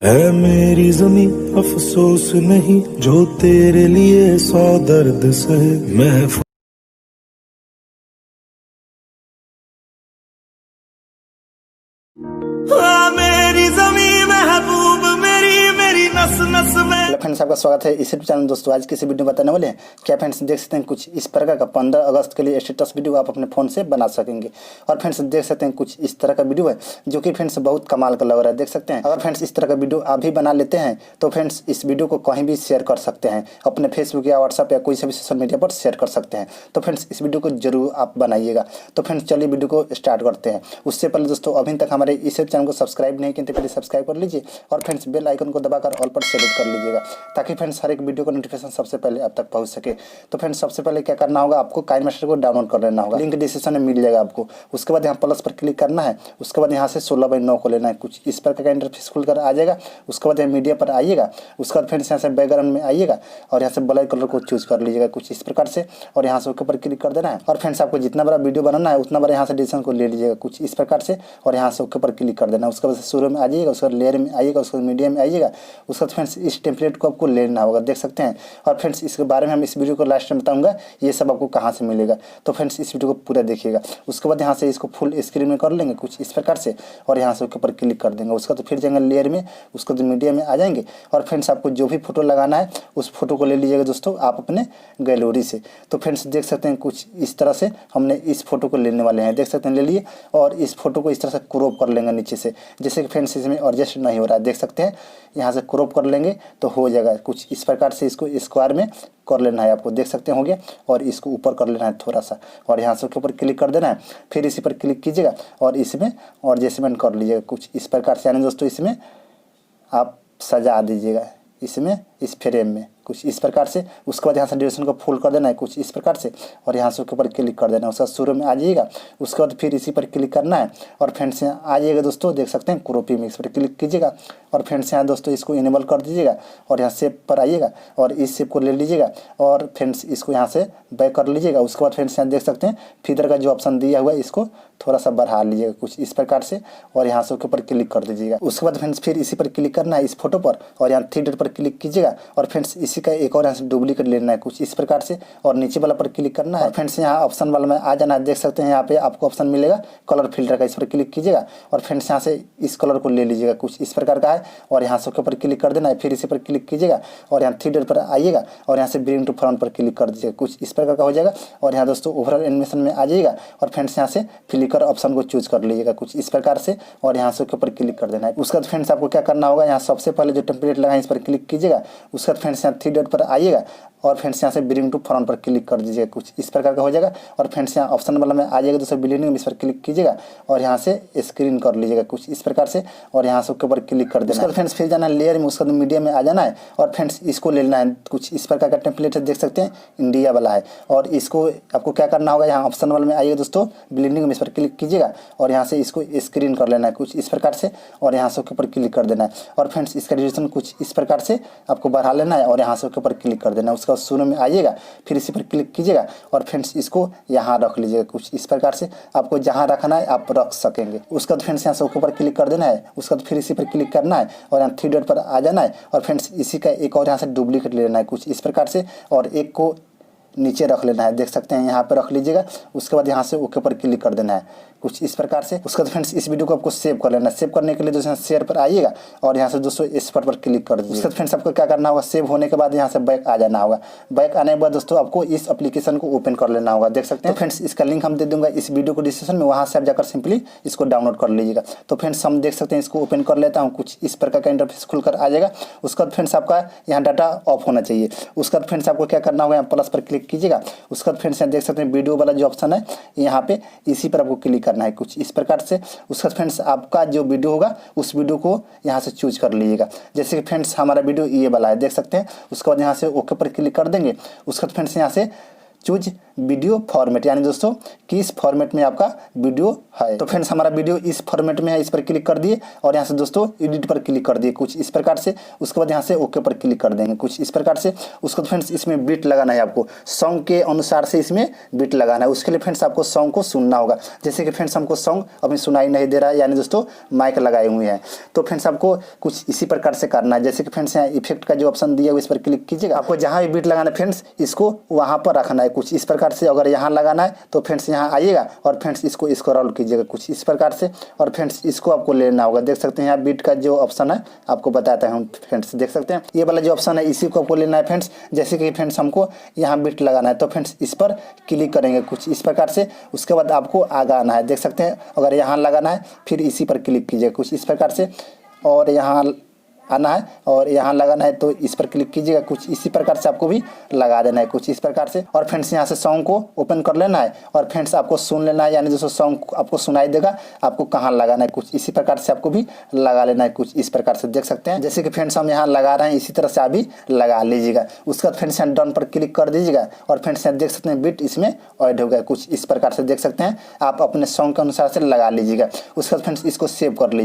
है मेरी ज़मीं अफसोस नहीं जो तेरे लिए 100 दर्द सहे महफूज। मेरी ज़मीं महबूब मेरी मेरी नस नस में। हेलो फ्रेंड्स, आपका स्वागत है इस यूट्यूब चैनल। दोस्तों आज की इस वीडियो में बताने वाले हैं क्या फ्रेंड्स देख सकते हैं कुछ इस प्रकार का 15 अगस्त के लिए स्टेटस वीडियो आप अपने फ़ोन से बना सकेंगे। और फ्रेंड्स देख सकते हैं कुछ इस तरह का वीडियो है जो कि फ्रेंड्स बहुत कमाल का लग रहा है। देख सकते हैं अगर फ्रेंड्स इस तरह का वीडियो आप भी बना लेते हैं तो फ्रेंड्स इस वीडियो को कहीं भी शेयर कर सकते हैं, अपने फेसबुक या व्हाट्सअप या कोई से भी सोशल मीडिया पर शेयर कर सकते हैं। तो फ्रेंड्स इस वीडियो को जरूर आप बनाइएगा। तो फ्रेंड्स चलिए वीडियो को स्टार्ट करते हैं। उससे पहले दोस्तों अभी तक हमारे इस चैनल को सब्सक्राइब नहीं किए तो प्लीज सब्सक्राइब कर लीजिए और फ्रेंड्स बेल आइकन को दबाकर ऑल पर सेलेक्ट कर लीजिएगा ताकि फ्रेंड्स हर एक वीडियो का नोटिफिकेशन सबसे पहले आप तक पहुंच सके। तो फ्रेंड्स सबसे पहले क्या करना होगा, आपको काइनमास्टर को डाउनलोड कर लेना होगा, लिंक डिस्क्रिप्शन में मिल जाएगा आपको। उसके बाद यहाँ प्लस पर क्लिक करना है। उसके बाद यहाँ से 16:9 को लेना है। कुछ इस प्रकार का इंटरफेस खुलकर आ जाएगा। उसके बाद यहाँ मीडिया पर आइएगा। उसके बाद फ्रेंड्स यहाँ से बैकग्राउंड में आइएगा और यहाँ से ब्लैक कलर को चूज कर लीजिएगा कुछ इस प्रकार से और यहाँ से ओके पर क्लिक कर देना है। और फ्रेंड्स आपको जितना बड़ा वीडियो बनाना है उतना बड़ा यहाँ से डिसीजन को ले लीजिएगा कुछ इस प्रकार से और यहाँ से ओके पर क्लिक कर देना है। उसके बाद शुरू में आ जाइएगा, उसके बाद लेयर में आइएगा, उसके बाद मीडिया में आइएगा। उसके बाद फ्रेंड्स इस टेम्पलेट को आपको लेना होगा, देख सकते हैं। और फ्रेंड्स इसके बारे में हम इस वीडियो को लास्ट में बताऊंगा ये सब आपको कहाँ से मिलेगा। तो फ्रेंड्स इस वीडियो को पूरा देखिएगा। उसके बाद यहाँ से इसको फुल स्क्रीन में कर लेंगे कुछ इस प्रकार से और यहाँ से ऊपर क्लिक कर देंगे। उसका तो फिर जाएंगे लेयर में, उसको तो मीडिया में आ जाएंगे। और फ्रेंड्स आपको जो भी फोटो लगाना है उस फोटो को ले लीजिएगा दोस्तों आप अपने गैलरी से। तो फ्रेंड्स देख सकते हैं कुछ इस तरह से हमने इस फोटो को लेने वाले हैं, देख सकते हैं ले लिए। और इस फोटो को इस तरह से क्रॉप कर लेंगे नीचे से, जैसे कि फ्रेंड्स इसमें एडजस्ट नहीं हो रहा है, देख सकते हैं। यहाँ से क्रॉप कर लेंगे तो हो जाएगा कुछ इस प्रकार से। इसको स्क्वायर में कर लेना है आपको, देख सकते होंगे। और इसको ऊपर कर लेना है थोड़ा सा और यहाँ से ऊपर क्लिक कर देना है। फिर इसी पर क्लिक कीजिएगा और इसमें एडजस्टमेंट कर लीजिएगा कुछ इस प्रकार से, यानी दोस्तों इसमें आप सजा दीजिएगा इसमें इस फ्रेम में कुछ इस प्रकार से। उसके बाद यहाँ से ड्यूरेशन को फुल कर देना है कुछ इस प्रकार से और यहाँ से ऊपर क्लिक कर देना है। उसका शुरू में आ जाइएगा। उसके बाद फिर इसी पर क्लिक करना है और फ्रेंड्स यहाँ आ जाइएगा दोस्तों, देख सकते हैं क्रॉपिंग मिक्स पर क्लिक कीजिएगा और फ्रेंड्स यहाँ दोस्तों इसको इनेबल कर दीजिएगा और यहाँ शेप पर आइएगा और इस शेप को ले लीजिएगा और फ्रेंड्स इसको यहाँ से बैक कर लीजिएगा। उसके बाद फ्रेंड्स यहाँ देख सकते हैं फीदर का जो ऑप्शन दिया हुआ है इसको थोड़ा सा बढ़ा लीजिएगा कुछ इस प्रकार से और यहाँ से ऊपर क्लिक कर दीजिएगा। उसके बाद फ्रेंड्स फिर इसी पर क्लिक करना है इस फोटो पर और यहाँ 3 डॉट पर क्लिक कीजिएगा और फ्रेंड्स इसी का एक और यहाँ से डुप्लीकेट लेना है कुछ इस प्रकार से और नीचे वाला पर क्लिक करना है। फ्रेंड्स यहाँ ऑप्शन वाला में आ जाना है, देख सकते हैं यहाँ पे आपको ऑप्शन मिलेगा कलर फिल्टर का, इस पर क्लिक कीजिएगा और फ्रेंड्स यहाँ से इस कलर को ले लीजिएगा कुछ इस प्रकार का है और यहाँ से ऊपर क्लिक कर देना है। फिर इसी पर क्लिक कीजिएगा और यहाँ 3 डॉट पर आइएगा और यहाँ से ब्रिंग टू फ्रंट पर क्लिक कर दीजिएगा कुछ इस प्रकार का हो जाएगा। और यहाँ दोस्तों ओवरऑल एनिमेशन में आ जाइएगा और फ्रेंड्स यहाँ से फ्लिकर ऑप्शन को चूज कर लीजिएगा कुछ इस प्रकार से और यहाँ से ऊपर क्लिक कर देना है। उसके बाद फ्रेंड्स आपको क्या करना होगा, यहाँ सबसे पहले जो टेम्पलेट लगाए इस पर क्लिक कीजिएगा। उसके बाद फ्रेंड्स यहाँ 3 डॉट पर आइएगा और फ्रेंड्स यहाँ से ब्रिंग टू फ्रंट पर क्लिक कर दीजिएगा कुछ इस प्रकार का हो जाएगा। और फ्रेंड्स यहाँ ऑप्शन वाला में आ जाएगा दोस्तों ब्लेंडिंग में, इस पर क्लिक कीजिएगा और यहाँ से स्क्रीन कर लीजिएगा कुछ इस प्रकार से और यहाँ से ऊपर क्लिक कर देना है। फ्रेंड्स फिर जाना है लेयर में, उसका मीडिया में आ जाना है और फ्रेंड्स इसको ले लेना है कुछ इस प्रकार का टेम्पलेट है, देख सकते हैं इंडिया वाला है। और इसको आपको क्या करना होगा, यहाँ ऑप्शन वाला में आइएगा दोस्तों ब्लेंडिंग में, इस पर क्लिक कीजिएगा और यहाँ से इसको स्क्रीन कर लेना है कुछ इस प्रकार से और यहाँ से ऊपर क्लिक कर देना है। और फ्रेंड्स इसका रेजोल्यूशन कुछ इस प्रकार से आपको बढ़ा लेना है और यहाँ से ऊपर क्लिक कर देना है। उसका शुरू में आइएगा, फिर इसी पर क्लिक कीजिएगा और फ्रेंड्स इसको यहाँ रख लीजिएगा कुछ इस प्रकार से, आपको जहाँ रखना है आप रख सकेंगे। उसका तो फ्रेंड्स यहाँ से ऊपर क्लिक कर देना है। उसका तो फिर इसी पर क्लिक करना है और यहाँ 3 डॉट पर आ जाना है और फ्रेंड्स इसी का एक और यहाँ से डुप्लीकेट ले लेना है कुछ इस प्रकार से और एक को नीचे रख लेना है, देख सकते हैं यहाँ पर रख लीजिएगा। उसके बाद यहाँ से ओके पर क्लिक कर देना है कुछ इस प्रकार से। उसके बाद फ्रेंड्स इस वीडियो को आपको सेव कर लेना है। सेव करने के लिए दोस्तों शेयर पर आइएगा और यहाँ से दोस्तों इस पर क्लिक कर दीजिए। उसके बाद फ्रेंड्स आपको क्या करना होगा, सेव होने के बाद यहाँ से बैक आ जाना होगा। बैक आने के बाद दोस्तों आपको इस एप्लीकेशन को ओपन कर लेना होगा, देख सकते हैं। फ्रेंड्स इसका लिंक हम दे दूंगा इस वीडियो को डिस्क्रिप्शन में, वहाँ से आप जाकर सिंपली इसको डाउनलोड कर लीजिएगा। तो फ्रेंड्स हम देख सकते हैं इसको ओपन कर लेता हूँ, कुछ इस प्रकार का इंटरफेस खुलकर आ जाएगा। उसके बाद फ्रेंड्स आपका यहाँ डाटा ऑफ होना चाहिए। उसके बाद फ्रेंड्स आपको क्या करना होगा, यहाँ प्लस पर क्लिक कीजिएगा। उसके बाद फ्रेंड्स यहाँ देख सकते हैं वीडियो वाला जो ऑप्शन है यहाँ पे इसी पर आपको क्लिक करना है कुछ इस प्रकार से। उसका फ्रेंड्स आपका जो वीडियो होगा उस वीडियो को यहाँ से चूज कर लीजिएगा, जैसे कि फ्रेंड्स हमारा वीडियो ये वाला है, देख सकते हैं। उसके बाद यहाँ से ओके पर क्लिक कर देंगे। उसके बाद फ्रेंड्स यहाँ से चूज वीडियो फॉर्मेट, यानी दोस्तों किस फॉर्मेट में आपका वीडियो है। तो फ्रेंड्स हमारा वीडियो इस फॉर्मेट में है, इस पर क्लिक कर दिए और यहाँ से दोस्तों एडिट पर क्लिक कर दिए कुछ इस प्रकार से। उसके बाद यहाँ से ओके पर क्लिक कर देंगे कुछ इस प्रकार से। उसके बाद फ्रेंड्स इसमें बीट लगाना है आपको, सॉन्ग के अनुसार से इसमें बीट लगाना है। उसके लिए फ्रेंड्स आपको सॉन्ग को सुनना होगा। जैसे कि फ्रेंड्स हमको सॉन्ग अभी सुनाई नहीं दे रहा है, यानी दोस्तों माइक लगाए हुए हैं, तो फ्रेंड्स आपको कुछ इसी प्रकार से करना है। जैसे कि फ्रेंड्स यहाँ इफेक्ट का जो ऑप्शन दिया है इस पर क्लिक कीजिएगा। आपको जहाँ भी बीट लगाना है फ्रेंड्स इसको वहाँ पर रखना है कुछ इस प्रकार से। अगर यहाँ लगाना है तो फ्रेंड्स यहाँ आइएगा और फ्रेंड्स इसको स्क्रॉल कीजिएगा कुछ इस प्रकार से, और फ्रेंड्स इसको आपको लेना होगा। देख सकते हैं यहाँ बीट का जो ऑप्शन है आपको बताता है हम फ्रेंड्स, देख सकते हैं ये वाला जो ऑप्शन है इसी को आपको लेना है फ्रेंड्स। जैसे कि फ्रेंड्स हमको यहाँ बीट लगाना है तो फ्रेंड्स इस पर क्लिक करेंगे कुछ इस प्रकार से। उसके बाद आपको आगे आना है, देख सकते हैं अगर यहाँ लगाना है फिर इसी पर क्लिक कीजिए कुछ इस प्रकार से, और यहाँ आना है और यहाँ लगाना है तो इस पर क्लिक कीजिएगा कुछ इसी प्रकार से। आपको भी लगा देना है कुछ इस प्रकार से, और फ्रेंड्स यहाँ से सॉन्ग को ओपन कर लेना है और फ्रेंड्स आपको सुन लेना है, यानी दोस्तों सॉन्ग आपको सुनाई देगा आपको कहाँ लगाना है कुछ इसी प्रकार से। आपको भी लगा लेना है कुछ इस प्रकार से, देख सकते हैं जैसे कि फ्रेंड्स हम यहाँ लगा रहे हैं इसी तरह से आप भी लगा लीजिएगा। उसके बाद फ्रेंड्स यहाँ डन पर क्लिक कर दीजिएगा और फ्रेंड्स यहाँ देख सकते हैं बीट इसमें ऐड हो गया कुछ इस प्रकार से, देख सकते हैं। आप अपने सॉन्ग के अनुसार से लगा लीजिएगा। उसके बाद फ्रेंड्स इसको सेव कर लीजिए।